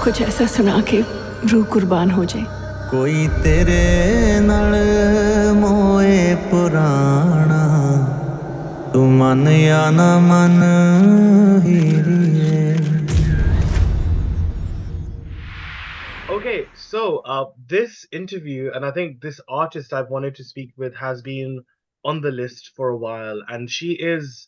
कुछ ऐसा सुना के रूह कुर्बान हो जाए। कोई तेरे नाल मोए पुराना तू मन या ना मन हीरिए। Okay, so this interview, and I think this artist I've wanted to speak with has been on the list for a while, and she is.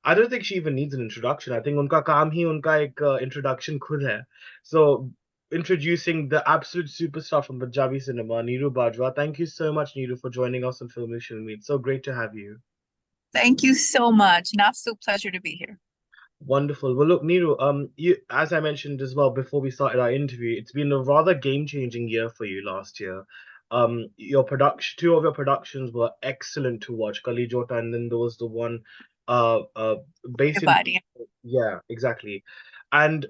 I don't think she even needs an introduction. I think unka kaam hi unka ek introduction khud hai. So introducing the absolute superstar from Punjabi cinema, Neeru Bajwa. Thank you so much, Neeru, for joining us on Filme Shilmy. It's so great to have you. Thank you so much. An absolute pleasure to be here. Wonderful. Well, look, Neeru, you, as I mentioned as well before we started our interview, it's been a rather game-changing year for you last year. Your production, two of your productions were excellent to watch, Kali Jotta, and then there was the one, uh, uh, based in, Bariyan. yeah, exactly. And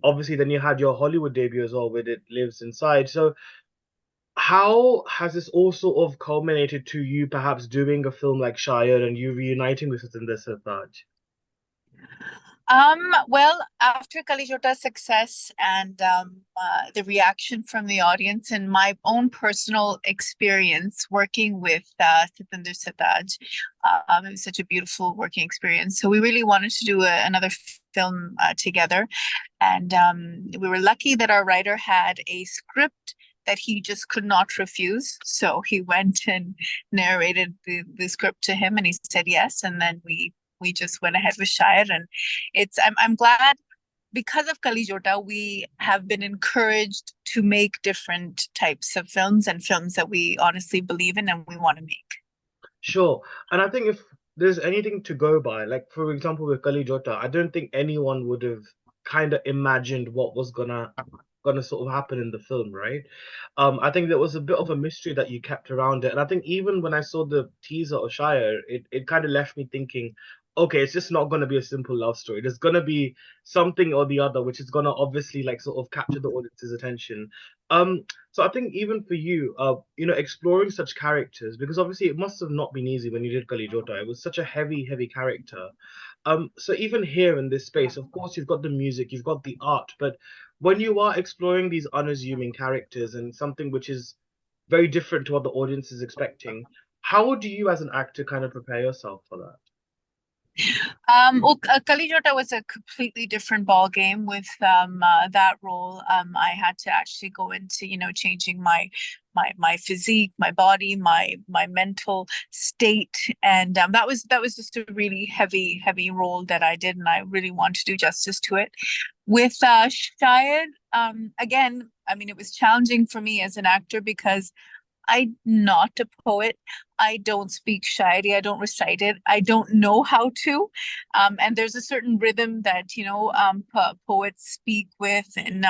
obviously, then you had your Hollywood debut as well, with It Lives Inside. So, how has this all sort of culminated to you perhaps doing a film like Shayar and you reuniting with Satinder Sartaaj? Well, after Kali Jotta's success and the reaction from the audience and my own personal experience working with Satinder Sartaaj, it was such a beautiful working experience. So we really wanted to do another film together. And we were lucky that our writer had a script that he just could not refuse. So he went and narrated the script to him and he said yes. And then we just went ahead with Shayar, and I'm glad because of Kali Jotta we have been encouraged to make different types of films and films that we honestly believe in and we want to make. Sure. And I think if there's anything to go by, like for example with Kali Jotta, I don't think anyone would have kind of imagined what was gonna sort of happen in the film, right? I think there was a bit of a mystery that you kept around it. And I think even when I saw the teaser of Shire, it kind of left me thinking, okay, it's just not gonna be a simple love story. There's gonna be something or the other which is gonna obviously like sort of capture the audience's attention. So I think even for you, exploring such characters, because obviously it must have not been easy when you did Kali Jotta. It was such a heavy, heavy character. So even here in this space, of course, you've got the music, you've got the art, but when you are exploring these unassuming characters and something which is very different to what the audience is expecting, how do you as an actor kind of prepare yourself for that? Well, Kali Jotta was a completely different ball game with that role. I had to actually go into, changing my physique, my body, my mental state, and that was just a really heavy role that I did, and I really want to do justice to it. With Shayad, again, I mean, it was challenging for me as an actor because I'm not a poet. I don't speak Shayari. I don't recite it. I don't know how to. And there's a certain rhythm that, poets speak with and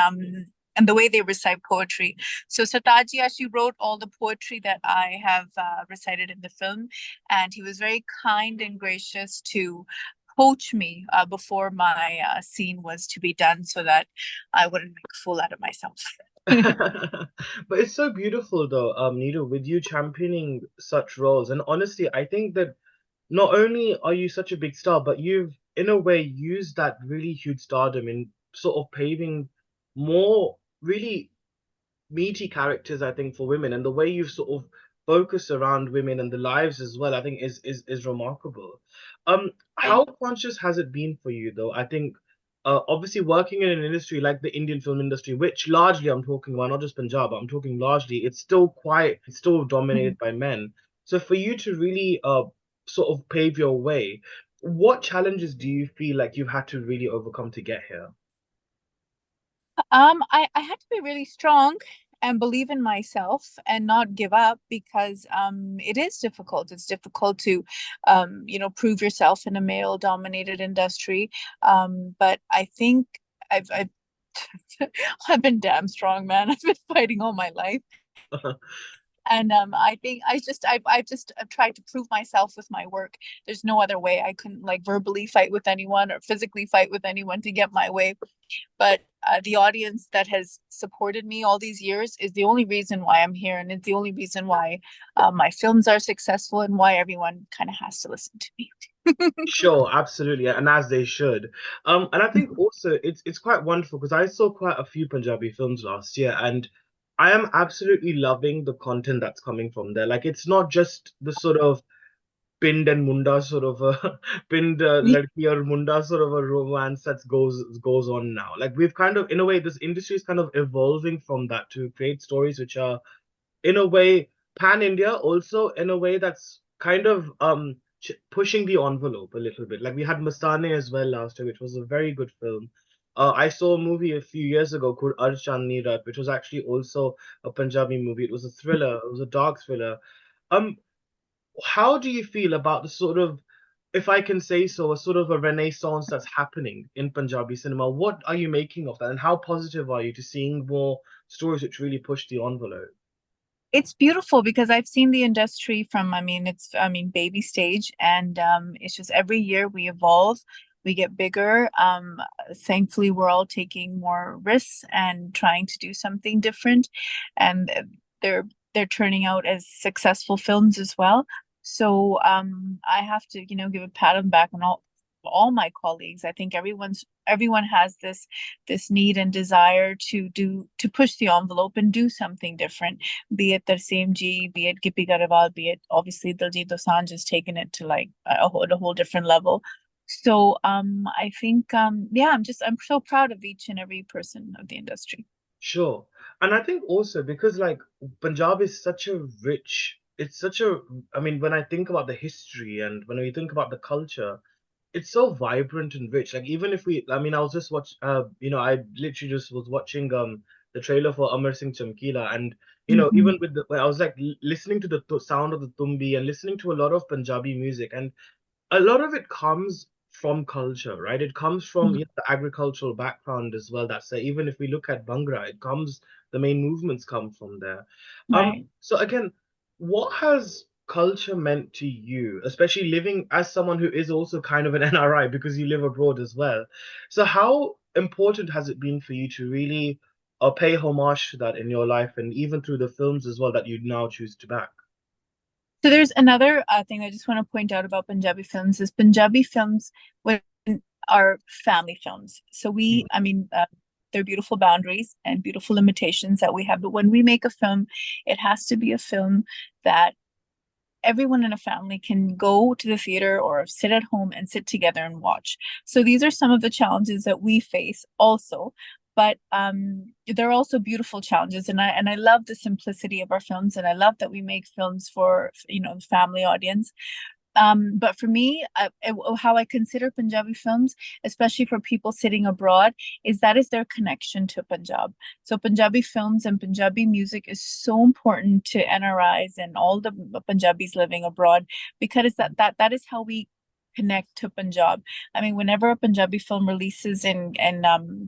the way they recite poetry. So Sartaaj actually wrote all the poetry that I have recited in the film. And he was very kind and gracious to coach me before my scene was to be done so that I wouldn't make a fool out of myself. But it's so beautiful though, Neeru, with you championing such roles. And honestly, I think that not only are you such a big star, but you've in a way used that really huge stardom in sort of paving more really meaty characters, I think, for women. And the way you've sort of focused around women and the lives as well, I think is remarkable. How conscious has it been for you though? I think obviously working in an industry like the Indian film industry, which largely I'm talking about, not just Punjab, I'm talking largely, it's still dominated by men. So for you to really sort of pave your way, what challenges do you feel like you've had to really overcome to get here? I had to be really strong and believe in myself and not give up because it is difficult. It's difficult to prove yourself in a male dominated industry. But I think I've I've been damn strong, man. I've been fighting all my life. And I think I've just tried to prove myself with my work. There's no other way. I couldn't like verbally fight with anyone or physically fight with anyone to get my way. But the audience that has supported me all these years is the only reason why I'm here, and it's the only reason why my films are successful and why everyone kind of has to listen to me. Sure, absolutely, and as they should. And I think also it's quite wonderful because I saw quite a few Punjabi films last year, and I am absolutely loving the content that's coming from there. Like, it's not just the sort of pinned and munda sort of a pinned ladki or munda sort of a romance that goes on now. Like, we've kind of, in a way, this industry is kind of evolving from that to create stories which are, in a way, pan India, also in a way that's kind of pushing the envelope a little bit. Like, we had Mastane as well last year, which was a very good film. I saw a movie a few years ago called Chandni Raat, which was actually also a Punjabi movie. It was a thriller. It was a dark thriller. Um, how do you feel about the sort of, if I can say so, a sort of a renaissance that's happening in Punjabi cinema? What are you making of that, and how positive are you to seeing more stories which really push the envelope? It's beautiful because I've seen the industry from, baby stage, and it's just every year we evolve, we get bigger. Thankfully, we're all taking more risks and trying to do something different, and they're they're turning out as successful films as well. So I have to, give a pat on the back on all my colleagues. I think everyone has this need and desire to push the envelope and do something different, be it Tarseem Ji, be it Gippy Garewal, be it obviously Diljit Dosanjh has taken it to like a whole different level. So I think yeah, I'm so proud of each and every person of the industry. Sure. And I think also because, like, Punjab is such a rich, it's such a, I mean, when I think about the history and when we think about the culture, it's so vibrant and rich. Like, even if we, I mean, I was just I literally just was watching the trailer for Amar Singh Chamkila, and Mhm. even with the, I was like listening to the sound of the tumbi and listening to a lot of Punjabi music, and a lot of it comes from culture, right? It comes from, the agricultural background as well. That's there. Even if we look at Bhangra, it comes, the main movements come from there. Right. So again, what has culture meant to you, especially living as someone who is also kind of an NRI because you live abroad as well? So how important has it been for you to really pay homage to that in your life, and even through the films as well that you now choose to back? So there's another thing I just want to point out about Punjabi films is Punjabi films when are family films. So they're beautiful boundaries and beautiful limitations that we have. But when we make a film, it has to be a film that everyone in a family can go to the theater or sit at home and sit together and watch. So these are some of the challenges that we face also. But there are also beautiful challenges, and I love the simplicity of our films, and I love that we make films for the family audience. But for me, how I consider Punjabi films, especially for people sitting abroad, is that is their connection to Punjab. So Punjabi films and Punjabi music is so important to NRIs and all the Punjabis living abroad, because that is how we connect to Punjab. I mean, whenever a Punjabi film releases in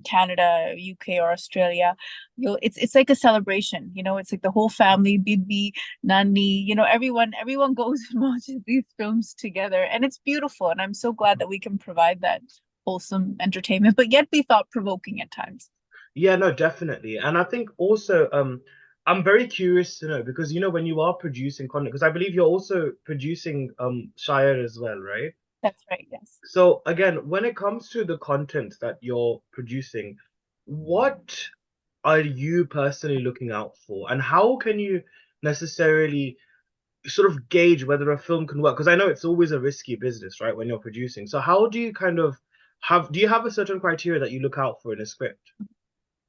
Canada, UK, or Australia, it's like a celebration. It's like the whole family, Bibi, Nani, everyone goes and watches these films together, and it's beautiful. And I'm so glad that we can provide that wholesome entertainment, but yet be thought provoking at times. Yeah, no, definitely. And I think also, I'm very curious to know because when you are producing content, because I believe you're also producing Shayar as well, right? That's right. Yes. So again, when it comes to the content that you're producing, what are you personally looking out for, and how can you necessarily sort of gauge whether a film can work? Because I know it's always a risky business, right, when you're producing. So how do you kind of do you have a certain criteria that you look out for in a script?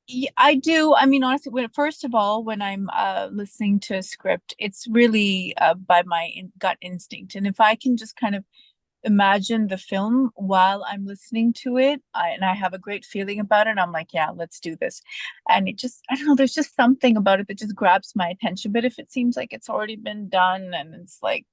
Yeah, I do. I mean, honestly, first of all, when I'm listening to a script, it's really by my gut instinct, and if I can just kind of imagine the film while I'm listening to it, and I have a great feeling about it, I'm like, yeah, let's do this. And I don't know, there's just something about it that just grabs my attention. But if it seems like it's already been done and it's like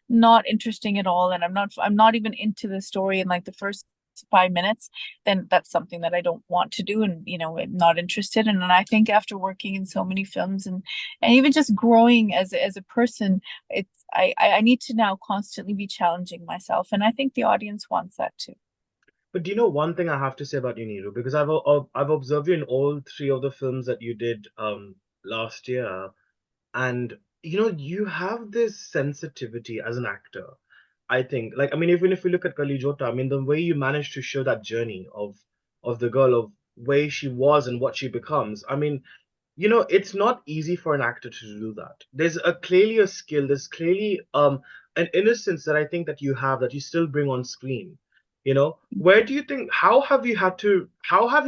not interesting at all, and I'm not even into the story in like the first 5 minutes, then that's something that I don't want to do, and I'm not interested. And I think after working in so many films, and even just growing as a person, I need to now constantly be challenging myself, and I think the audience wants that too. But do you know one thing I have to say about you, Neeru? Because I've observed you in all three of the films that you did last year, and you have this sensitivity as an actor I think. Like, I mean, even if we look at Kali Jotta, I mean, the way you managed to show that journey of the girl, of where she was and what she becomes. I mean, it's not easy for an actor to do that. There's clearly a skill. There's clearly an innocence that I think that you have, that you still bring on screen. Where do you think, how have you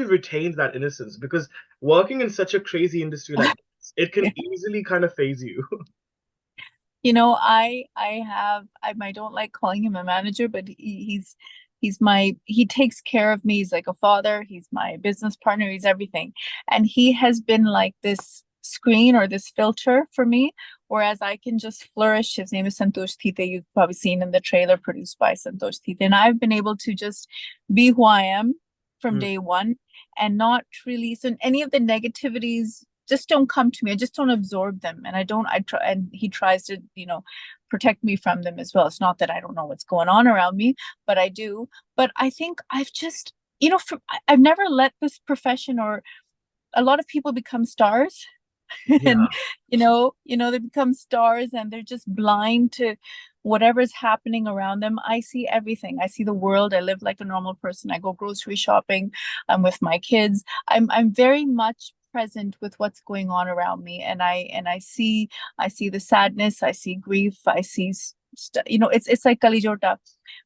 retained that innocence? Because working in such a crazy industry like this, it can easily kind of phase you. I don't like calling him a manager, but he takes care of me. He's like a father. He's my business partner. He's everything. And he has been like this screen or this filter for me, whereas I can just flourish. His name is Santosh Thite. You've probably seen in the trailer, produced by Santosh Thite. And I've been able to just be who I am from day one, and not really, so any of the negativities just don't come to me. I just don't absorb them. And I try, and he tries to, protect me from them as well. It's not that I don't know what's going on around me, but I do. But I think I've just, I've never let this profession, or a lot of people become stars and Yeah. they become stars and they're just blind to whatever's happening around them. I see everything. I see the world. I live like a normal person. I go grocery shopping. I'm with my kids. I'm very much present with what's going on around me, and I see the sadness. I see grief. I see it's like Kali Jotta.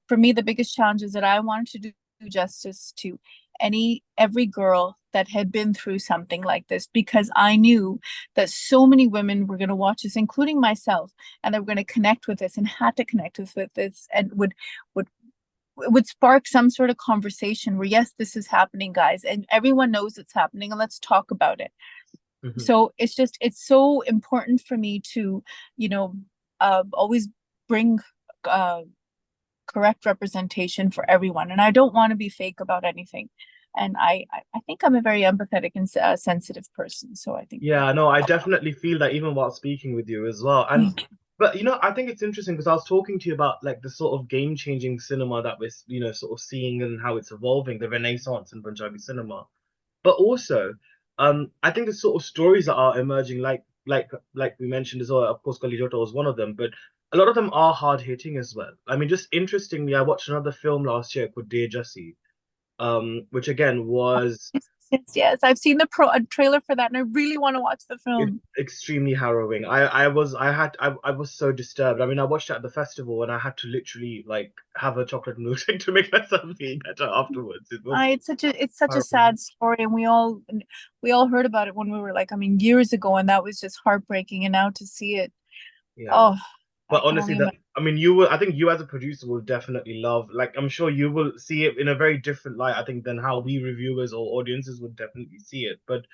For me, the biggest challenge is that I wanted to do justice to every girl that had been through something like this, because I knew that so many women were going to watch this, including myself, and they were going to connect with this and had to connect with this, and would spark some sort of conversation where, yes, this is happening, guys, and everyone knows it's happening, and let's talk about it. So it's so important for me to always bring correct representation for everyone, and I don't want to be fake about anything. And I think I'm a very empathetic and sensitive person, so I think. Yeah, no, I definitely feel that even while speaking with you as well. But I think it's interesting because I was talking to you about like the sort of game-changing cinema that we're, sort of seeing, and how it's evolving, the renaissance in Punjabi cinema. But also, I think the sort of stories that are emerging, like we mentioned as well, of course, Kali Jotta was one of them, but a lot of them are hard-hitting as well. I mean, just interestingly, I watched another film last year called Dear Jassi, which again was Yes, I've seen the trailer for that, and I really want to watch the it's film. extremely harrowing. I was so disturbed. I mean, I watched it at the festival, and I had to literally like have a chocolate milkshake to make myself feel better afterwards. It was It's such a harrowing. sad story, and we all heard about it when we were like, I mean, years ago, and that was just heartbreaking. And now to see it, Yeah. oh, I But can honestly, only imagine. I mean, I think you as a producer will definitely love, like, I'm sure you will see it in a very different light, I think, than how we reviewers or audiences would definitely see it. But,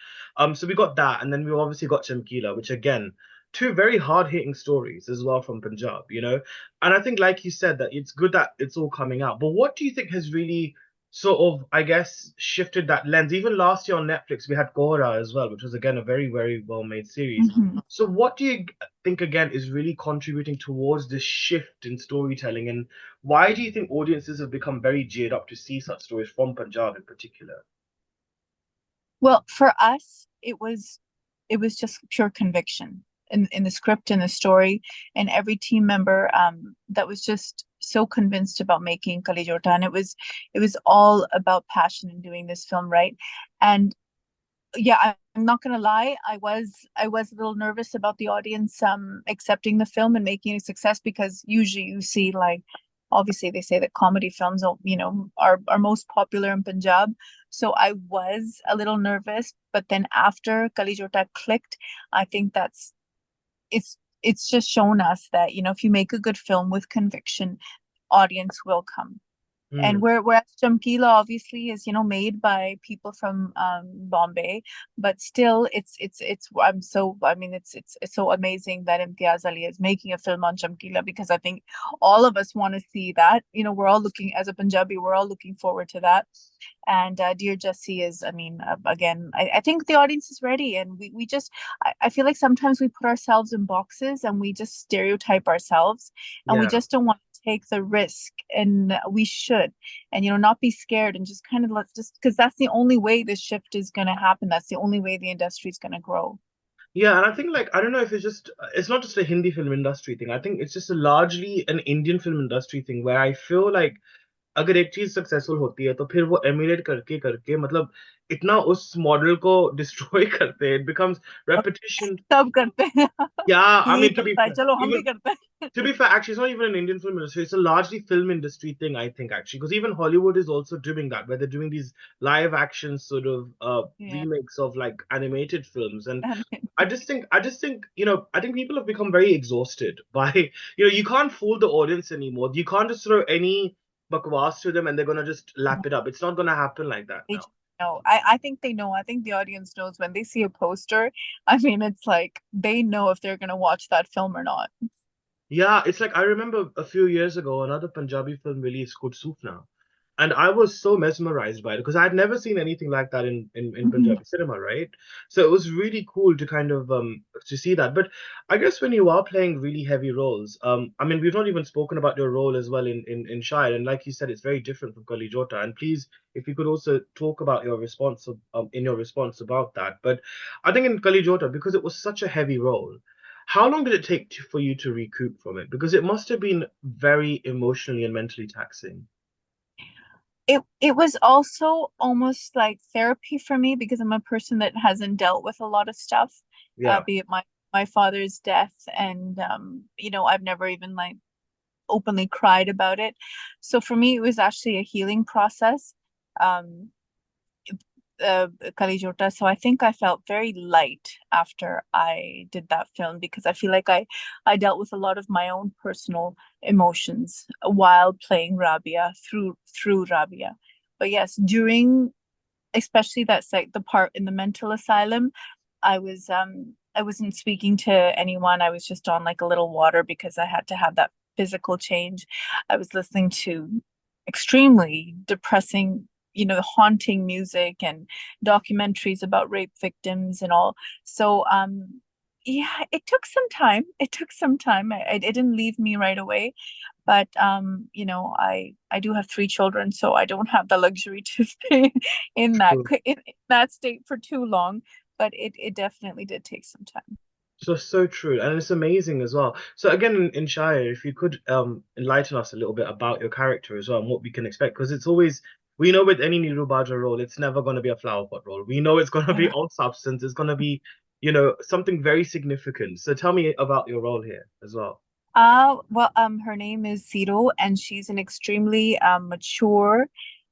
so we got that, and then we obviously got Chamkila, which again, two very hard-hitting stories as well from Punjab. And I think, like you said, that it's good that it's all coming out. But what do you think has really sort of, I guess, shifted that lens? Even last year on Netflix, we had Kohra as well, which was again a very, very well-made series. Mhm. So what do you think again is really contributing towards this shift in storytelling, and why do you think audiences have become very geared up to see such stories from Punjab in particular? Well, for us, it was just pure conviction in the script and the story, and every team member that was just so convinced about making Kali Jotta, and it was all about passion in doing this film, right? And yeah, I'm not gonna lie, I was a little nervous about the audience accepting the film and making it a success, because usually you see, like, obviously they say that comedy films are most popular in Punjab. So I was a little nervous, but then after Kali Jotta clicked, I think it's just shown us that, if you make a good film with conviction, audience will come. Hmm. And whereas Chamkila obviously is, made by people from Bombay, but still it's so amazing that Imtiaz Ali is making a film on Chamkila, because I think all of us want to see that. We're all looking, as a Punjabi, we're all looking forward to that. And Dear Jassi is, I mean, again, I think the audience is ready, and we just, I feel like sometimes we put ourselves in boxes and we just stereotype ourselves, and we Yeah. just don't want to take the risk, and we should, and not be scared, and just kind of let's just, because that's the only way this shift is going to happen. That's the only way the industry is going to grow. Yeah, and I think like I don't know if it's not just a Hindi film industry thing. I think it's just a largely an Indian film industry thing where I feel like अगर एक चीज successful होती है तो फिर वो emulate करके करके मतलब इतना उस मॉडल को डिस्ट्रॉय करते हैं, it becomes repetition. सब करते हैं Yeah, कि I ये mean, चलता है, चलो हम भी even करते हैं. to be fair, actually, it's not even an Indian film industry. It's a largely film industry thing, I think, actually, because even Hollywood is also doing that, where they're doing these live action sort of Yeah. remakes of like animated films. And I just think, I think people have become very exhausted by, you can't fool the audience anymore. You can't just throw any bakwas to them and they're gonna just lap it up. It's not gonna happen like that They now. just know. I think they know. I think the audience knows when they see a poster. I mean, it's like they know if they're gonna watch that film or not. Yeah, it's like I remember a few years ago, another Punjabi film released called Sufna. And I was so mesmerized by it because I'd never seen anything like that in Mhm. Punjabi cinema, right? So it was really cool to kind of to see that. But I guess when you are playing really heavy roles, I mean, we've not even spoken about your role as well in Shayar, and like you said, it's very different from Kali Jotta. And please, if you could also talk about your response in your response about that. But I think in Kali Jotta, because it was such a heavy role, how long did it take for you to recoup from it? Because it must have been very emotionally and mentally taxing. It was also almost like therapy for me because I'm a person that hasn't dealt with a lot of stuff, Yeah. be it my father's death, and I've never even like openly cried about it. So for me, it was actually a healing process. Um, Kali Jotta. So I think I felt very light after I did that film because I feel like I dealt with a lot of my own personal emotions while playing Rabia through Rabia. But yes, during especially the part in the mental asylum, I wasn't speaking to anyone. I was just on like a little water because I had to have that physical change. I was listening to extremely depressing, haunting music and documentaries about rape victims and all. So yeah, it took some time. It took some time. It didn't leave me right away, but I do have 3 children, so I don't have the luxury to stay in that True. in that state for too long. But it definitely did take some time. So true, and it's amazing as well. So again, in Shire, if you could enlighten us a little bit about your character as well and what we can expect, because it's always we know with any Neeru Bajwa role, it's never going to be a flower pot role. We know it's going to be Yeah. all substance. It's going to be, something very significant. So tell me about your role here as well. Well, her name is Zero, and she's an extremely mature,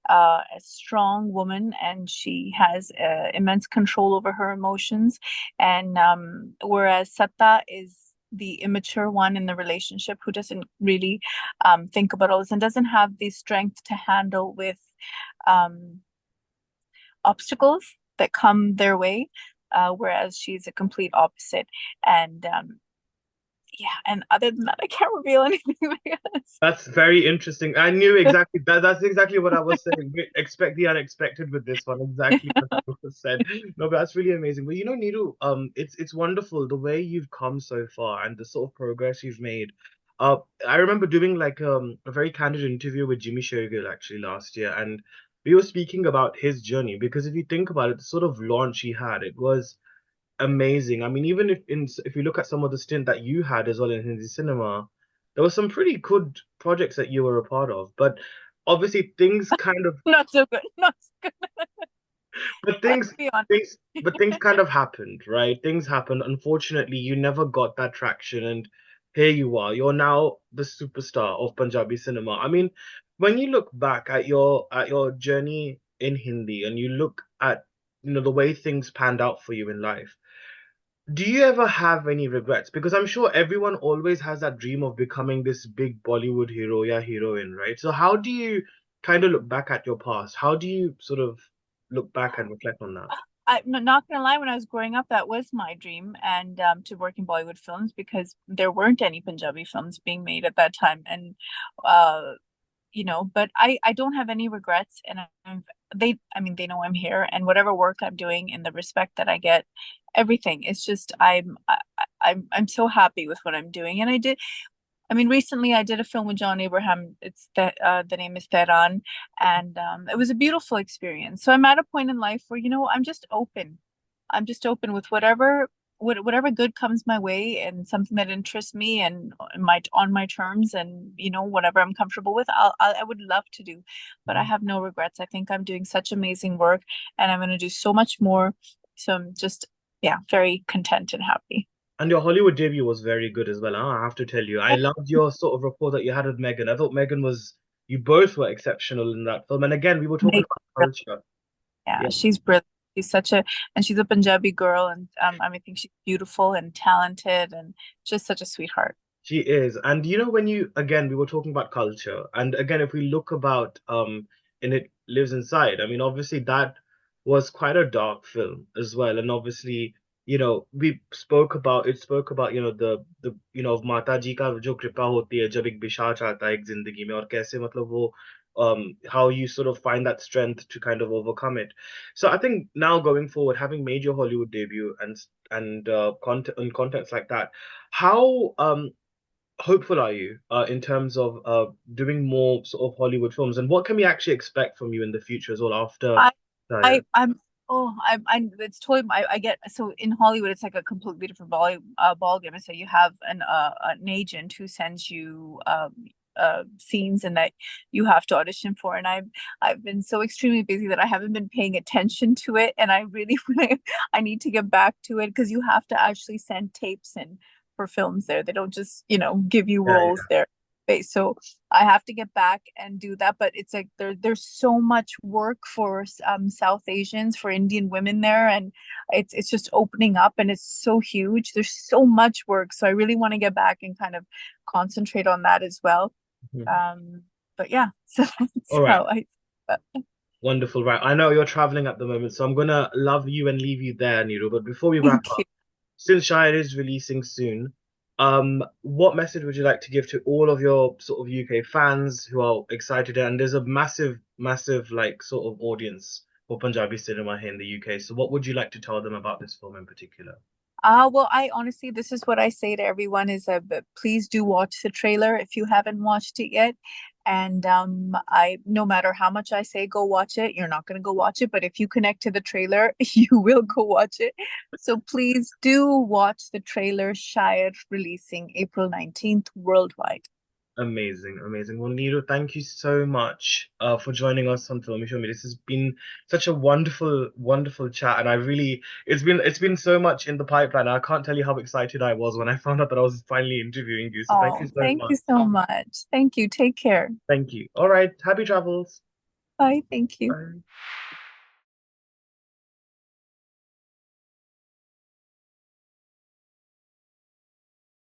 a strong woman, and she has immense control over her emotions. And whereas Satta is the immature one in the relationship who doesn't really think about all this and doesn't have the strength to handle with um, obstacles that come their way, whereas she's a complete opposite. And yeah, and other than that, I can't reveal anything, I guess. That's very interesting. I knew exactly that. That's exactly what I was saying. Expect the unexpected with this one. Exactly what I was said. No, but that's really amazing. But Niru, it's wonderful the way you've come so far and the sort of progress you've made. I remember doing like a very candid interview with Jimmy Shergill actually last year, and we were speaking about his journey because if you think about it, the sort of launch he had, it was amazing. I mean, even if you look at some of the stint that you had as well in Hindi cinema, there were some pretty good projects that you were a part of. But obviously, things kind of, Not so good. Not so good. but Let's things, be honest. things, but things kind of happened, right? Things happened. Unfortunately, you never got that traction, and here you are. You're now the superstar of Punjabi cinema. I mean, when you look back at your journey in Hindi, and you look at the way things panned out for you in life. Do you ever have any regrets? Because I'm sure everyone always has that dream of becoming this big Bollywood hero, yeah, heroine, right? So how do you kind of look back at your past? How do you sort of look back and reflect on that? I'm not gonna lie, when I was growing up, that was my dream, and to work in Bollywood films because there weren't any Punjabi films being made at that time. And uh, but I don't have any regrets, and I mean, they know I'm here, and whatever work I'm doing and the respect that I get, everything. It's just I'm so happy with what I'm doing, and I mean, recently I did a film with John Abraham. It's the name is Tehran, and it was a beautiful experience. So I'm at a point in life where I'm just open. I'm just open with whatever whatever good comes my way and something that interests me and on my terms, and whatever I'm comfortable with, I would love to do. But I have no regrets. I think I'm doing such amazing work, and I'm going to do so much more. So I'm just, yeah, very content and happy. And your Hollywood debut was very good as well, huh? I have to tell you. I loved your sort of rapport that you had with Megan. I thought Megan was, you both were exceptional in that film. And again, we were talking about culture. Yeah, Yeah, she's brilliant. And she's a Punjabi girl, and I think she's beautiful and talented and just such a sweetheart. she is. And when again, we were talking about culture. And again, if we look about in It Lives Inside, I mean, obviously that was quite a dark film as well. And obviously, we spoke about, माता जी का जो कृपा होती है जब एक पिशाच आता है एक जिंदगी में और कैसे मतलब वो how you sort of find that strength to kind of overcome it. So I think now going forward, having made your Hollywood debut and content in contexts like that, how hopeful are you in terms of doing more sort of Hollywood films, and what can we actually expect from you in the future as well after I Shayar? it's totally, I get, so in Hollywood it's like a completely different ball game. So you have an agent who sends you scenes and that you have to audition for, and I've been so extremely busy that I haven't been paying attention to it, and I really I need to get back to it, because you have to actually send tapes in for films there. They don't just give you Yeah, roles there. So I have to get back and do that, but it's like there's so much work for South Asians, for Indian women there, and it's just opening up, and it's so huge. There's so much work, so I really want to get back and kind of concentrate on that as well. yeah. But yeah, so that's All right. how I. Wonderful. Right. I know you're traveling at the moment, so I'm gonna love you and leave you there, Neeru. But before we wrap Thank up, you. since Shire is releasing soon, what message would you like to give to all of your sort of UK fans who are excited? And there's a massive, massive like sort of audience for Punjabi cinema here in the UK. So what would you like to tell them about this film in particular? Well, I honestly, this is what I say to everyone is please do watch the trailer if you haven't watched it yet. And no matter how much I say go watch it, you're not going to go watch it. But if you connect to the trailer, you will go watch it. So please do watch the trailer. Shayar releasing April 19th worldwide. Amazing, amazing. Well, Neeru, thank you so much for joining us on Filme Shilmy. This has been such a wonderful, wonderful chat, and it's been so much in the pipeline. I can't tell you how excited I was when I found out that I was finally interviewing you. So thank you Oh, so thank you much. so much. Thank you. Take care. Thank you. All right, happy travels. Bye. Thank you. Bye.